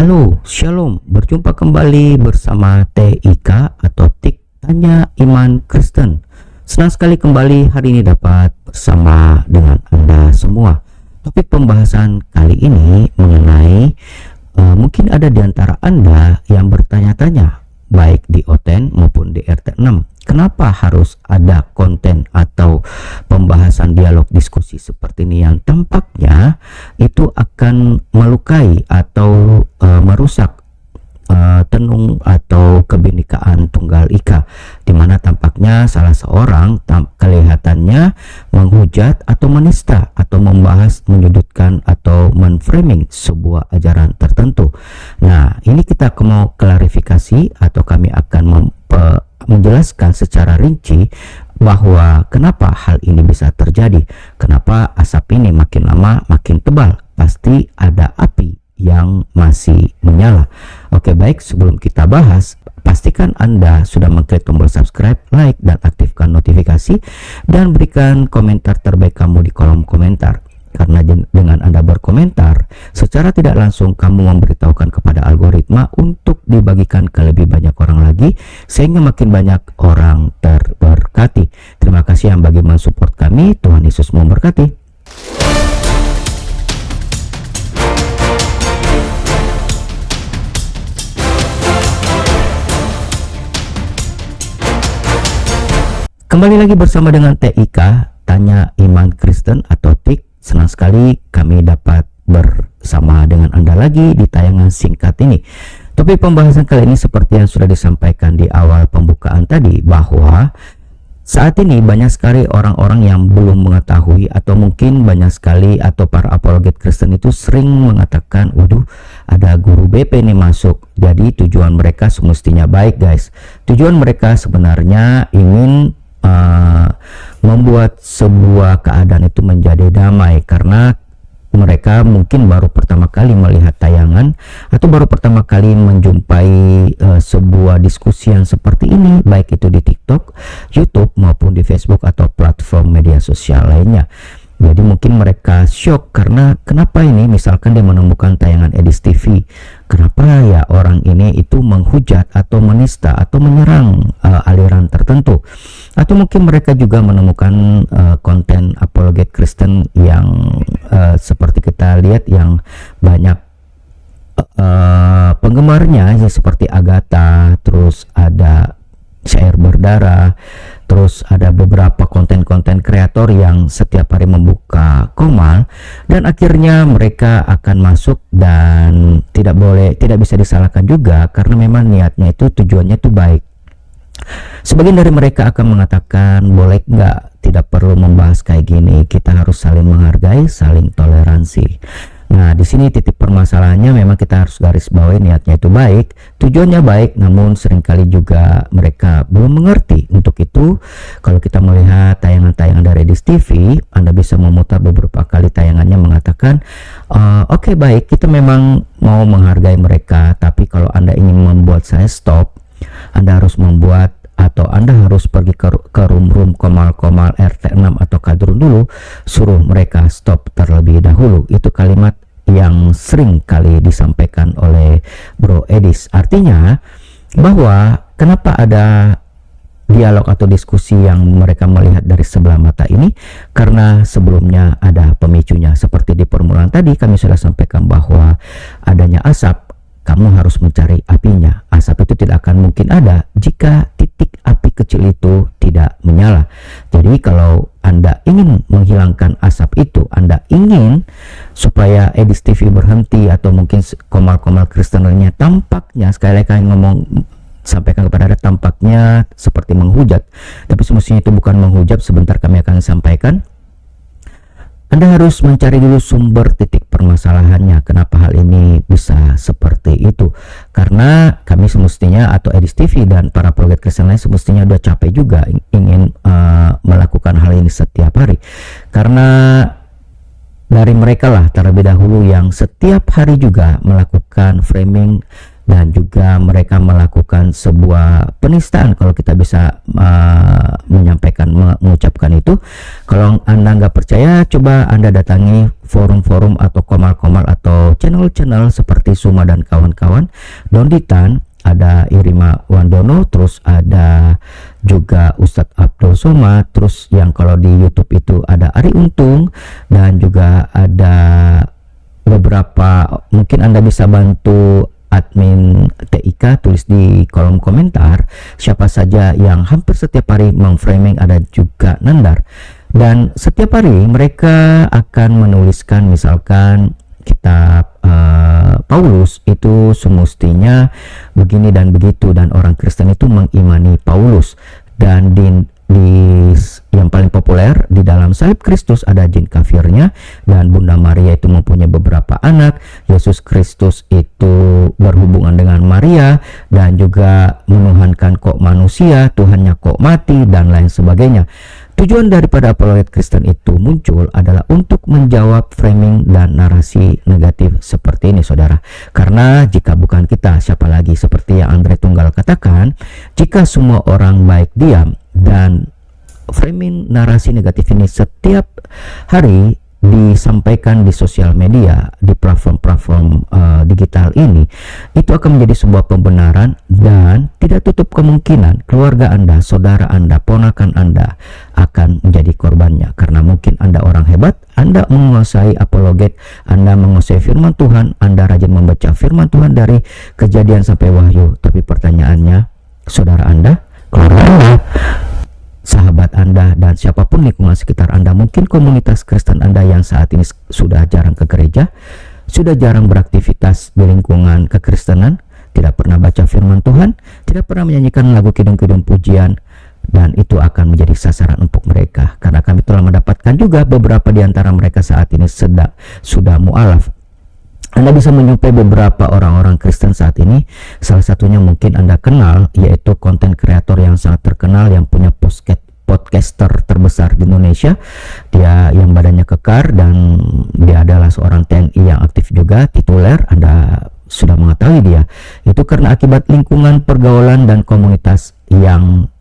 Halo, Shalom. Berjumpa kembali bersama TIK atau Tik Tanya Iman Kristen. Senang sekali kembali hari ini dapat bersama dengan Anda semua. Topik pembahasan kali ini mengenai mungkin ada di antara Anda yang bertanya-tanya, baik di Oten maupun di RT6. Kenapa harus ada konten atau pembahasan dialog diskusi seperti ini yang tampaknya itu akan melukai atau merusak tenung atau kebinekaan Tunggal Ika, di mana tampaknya salah seorang kelihatannya menghujat atau menista atau membahas, menyudutkan atau menframing sebuah ajaran tertentu. Nah, ini kita mau klarifikasi atau kami akan menjelaskan secara rinci bahwa kenapa hal ini bisa terjadi, kenapa asap ini makin lama makin tebal, pasti ada api yang masih menyala. Oke, baik, sebelum kita bahas, pastikan Anda sudah mengklik tombol subscribe, like, dan aktifkan notifikasi, dan berikan komentar terbaik kamu di kolom komentar. Karena dengan Anda berkomentar, secara tidak langsung kamu memberitahukan kepada algoritma untuk dibagikan ke lebih banyak orang lagi, sehingga makin banyak orang terberkati. Terima kasih yang bagi mensupport kami. Tuhan Yesus memberkati. Kembali lagi bersama dengan TIK, Tanya Iman Kristen atau TIK. Senang sekali kami dapat bersama dengan Anda lagi di tayangan singkat ini. Topik pembahasan kali ini seperti yang sudah disampaikan di awal pembukaan tadi, bahwa saat ini banyak sekali orang-orang yang belum mengetahui, atau mungkin banyak sekali atau para apologet Kristen itu sering mengatakan, waduh, ada guru BP nih masuk. Jadi tujuan mereka semestinya baik, guys. Tujuan mereka sebenarnya ingin membuat sebuah keadaan itu menjadi damai, karena mereka mungkin baru pertama kali melihat tayangan atau baru pertama kali menjumpai sebuah diskusi yang seperti ini, baik itu di TikTok, YouTube maupun di Facebook atau platform media sosial lainnya. Jadi mungkin mereka shock karena kenapa ini, misalkan dia menemukan tayangan Edis TV, kenapa ya orang ini itu menghujat atau menista atau menyerang aliran tertentu. Atau mungkin mereka juga menemukan konten apologet Kristen yang seperti kita lihat yang banyak penggemarnya, ya, seperti Agatha, terus ada Syair Berdarah, terus ada beberapa konten-konten kreator yang setiap hari membuka komal, dan akhirnya mereka akan masuk dan tidak bisa disalahkan juga karena memang niatnya itu, tujuannya itu baik. Sebagian dari mereka akan mengatakan, boleh nggak, tidak perlu membahas kayak gini, kita harus saling menghargai, saling toleransi. Nah, di sini titik permasalahannya, memang kita harus garis bawahi niatnya itu baik, tujuannya baik, namun seringkali juga mereka belum mengerti. Untuk itu, kalau kita melihat tayangan-tayangan dari Edis TV, Anda bisa memutar beberapa kali tayangannya mengatakan, oke, baik, kita memang mau menghargai mereka, tapi kalau Anda ingin membuat saya stop, Anda harus membuat atau Anda harus pergi ke room komal-komal RT6 atau kadrun dulu, suruh mereka stop terlebih dahulu. Itu kalimat yang sering kali disampaikan oleh Bro Edis. Artinya bahwa kenapa ada dialog atau diskusi yang mereka melihat dari sebelah mata ini, karena sebelumnya ada pemicunya. Seperti di permulaan tadi kami sudah sampaikan bahwa adanya asap, kamu harus mencari apinya. Asap itu tidak akan mungkin ada jika titik api kecil itu tidak menyala. Jadi kalau Anda ingin menghilangkan asap itu, Anda ingin supaya Edis TV berhenti atau mungkin komal-komal Kristen lainnya, tampaknya, sekali lagi ngomong, sampaikan kepada Anda, tampaknya seperti menghujat. Tapi semestinya itu bukan menghujat, sebentar kami akan sampaikan. Anda harus mencari dulu sumber titik permasalahannya, kenapa hal ini bisa seperti itu. Karena kami semestinya, atau Edis TV dan para apologet Kristen lain semestinya udah capek juga ingin melakukan hal ini setiap hari. Karena dari mereka lah terlebih dahulu yang setiap hari juga melakukan framing, dan juga mereka melakukan sebuah penistaan, kalau kita bisa mengucapkan itu. Kalau Anda nggak percaya, coba Anda datangi forum-forum atau komal-komal atau channel-channel seperti Suma dan kawan-kawan, Donditan, ada Irima Wandono, terus ada juga Ustadz Abdul Somad, terus yang kalau di YouTube itu ada Ari Untung, dan juga ada beberapa, mungkin Anda bisa bantu admin TIK, tulis di kolom komentar siapa saja yang hampir setiap hari memframing. Ada juga Nandar, dan setiap hari mereka akan menuliskan misalkan kitab Paulus itu semestinya begini dan begitu, dan orang Kristen itu mengimani Paulus. Dan di yang paling populer di dalam salib Kristus ada jin kafirnya, dan Bunda Maria itu mempunyai beberapa anak, Yesus Kristus itu berhubungan dengan Maria, dan juga menuhankan kok manusia, Tuhannya kok mati, dan lain sebagainya. Tujuan daripada apologet Kristen itu muncul adalah untuk menjawab framing dan narasi negatif seperti ini, saudara. Karena jika bukan kita, siapa lagi? Seperti yang Andre Tunggal katakan, jika semua orang baik diam dan framing narasi negatif ini setiap hari disampaikan di sosial media, di platform-platform digital ini, itu akan menjadi sebuah pembenaran, dan tidak tutup kemungkinan keluarga Anda, saudara Anda, ponakan Anda akan menjadi korbannya. Karena mungkin Anda orang hebat, Anda menguasai apologet, Anda menguasai firman Tuhan, Anda rajin membaca firman Tuhan dari Kejadian sampai Wahyu, tapi pertanyaannya, saudara Anda, keluarga Anda, sahabat Anda, dan siapapun lingkungan sekitar Anda, mungkin komunitas Kristen Anda yang saat ini sudah jarang ke gereja, sudah jarang beraktivitas di lingkungan kekristenan, tidak pernah baca firman Tuhan, tidak pernah menyanyikan lagu kidung-kidung pujian, dan itu akan menjadi sasaran untuk mereka. Karena kami telah mendapatkan juga beberapa di antara mereka saat ini sudah mualaf. Anda bisa menjumpai beberapa orang-orang Kristen saat ini. Salah satunya mungkin Anda kenal, yaitu konten kreator yang sangat terkenal yang punya podcaster terbesar di Indonesia. Dia yang badannya kekar, dan dia adalah seorang TNI yang aktif juga, tituler. Anda sudah mengetahui dia. Itu karena akibat lingkungan pergaulan dan komunitas yang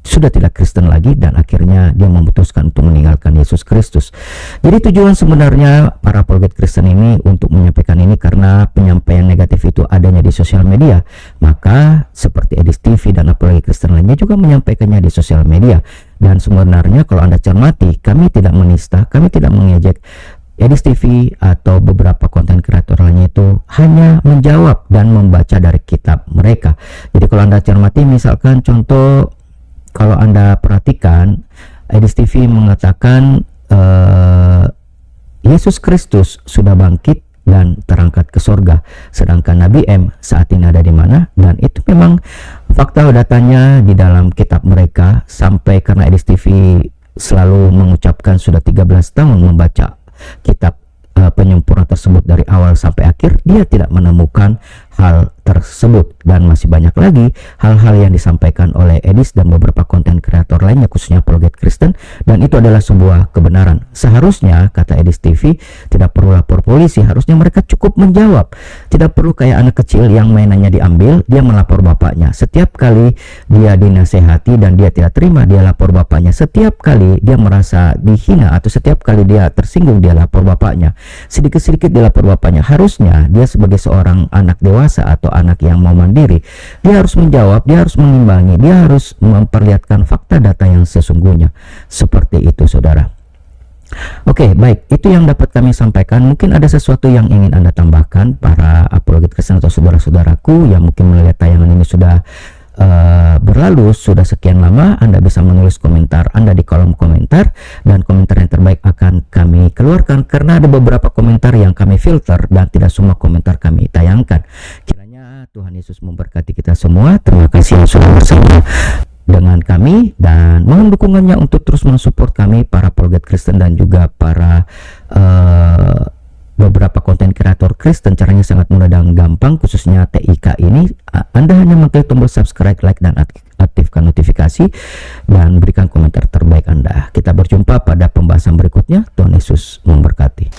sudah tidak Kristen lagi, dan akhirnya dia memutuskan untuk meninggalkan Yesus Kristus. Jadi tujuan sebenarnya para apologet Kristen ini untuk menyampaikan ini karena penyampaian negatif itu adanya di sosial media. Maka seperti Edis TV dan apologet Kristen lainnya juga menyampaikannya di sosial media. Dan sebenarnya kalau Anda cermati, kami tidak menista, kami tidak mengejek Edis TV atau beberapa konten kreator lainnya, itu hanya menjawab dan membaca dari kitab mereka. Jadi kalau Anda cermati, misalkan contoh, kalau Anda perhatikan, Edis TV mengatakan Yesus Kristus sudah bangkit dan terangkat ke sorga, sedangkan Nabi M saat ini ada di mana? Dan itu memang fakta datanya di dalam kitab mereka. Sampai karena Edis TV selalu mengucapkan sudah 13 tahun membaca kitab penyempurna tersebut dari awal sampai akhir, dia tidak menemukan hal tersebut. Dan masih banyak lagi hal-hal yang disampaikan oleh Edis dan beberapa konten kreator lainnya, khususnya apologet Kristen, dan itu adalah sebuah kebenaran. Seharusnya, kata Edis TV, tidak perlu lapor polisi, harusnya mereka cukup menjawab. Tidak perlu kayak anak kecil yang mainannya diambil, dia melapor bapaknya. Setiap kali dia dinasehati dan dia tidak terima, dia lapor bapaknya. Setiap kali dia merasa dihina atau setiap kali dia tersinggung, dia lapor bapaknya. Sedikit-sedikit dia lapor bapaknya. Harusnya dia sebagai seorang anak dewasa atau anak yang mau mandiri, dia harus menjawab, dia harus mengimbangi, dia harus memperlihatkan fakta data yang sesungguhnya. Seperti itu, saudara. Oke, baik, itu yang dapat kami sampaikan. Mungkin ada sesuatu yang ingin Anda tambahkan, para apologet Kristen atau saudara-saudaraku yang mungkin melihat tayangan ini sudah berlalu sudah sekian lama. Anda bisa menulis komentar Anda di kolom komentar, dan komentar yang terbaik akan kami keluarkan, karena ada beberapa komentar yang kami filter dan tidak semua komentar kami tayangkan. Kiranya Tuhan Yesus memberkati kita semua. Terima kasih yang sudah bersama dengan kami, dan mohon dukungannya untuk terus mensupport kami, para apologet Kristen, dan juga para beberapa konten kreator Kristen. Caranya sangat mudah dan gampang, khususnya TIK ini. Anda hanya mengklik tombol subscribe, like, dan aktifkan notifikasi, dan berikan komentar terbaik Anda. Kita berjumpa pada pembahasan berikutnya. Tuhan Yesus memberkati.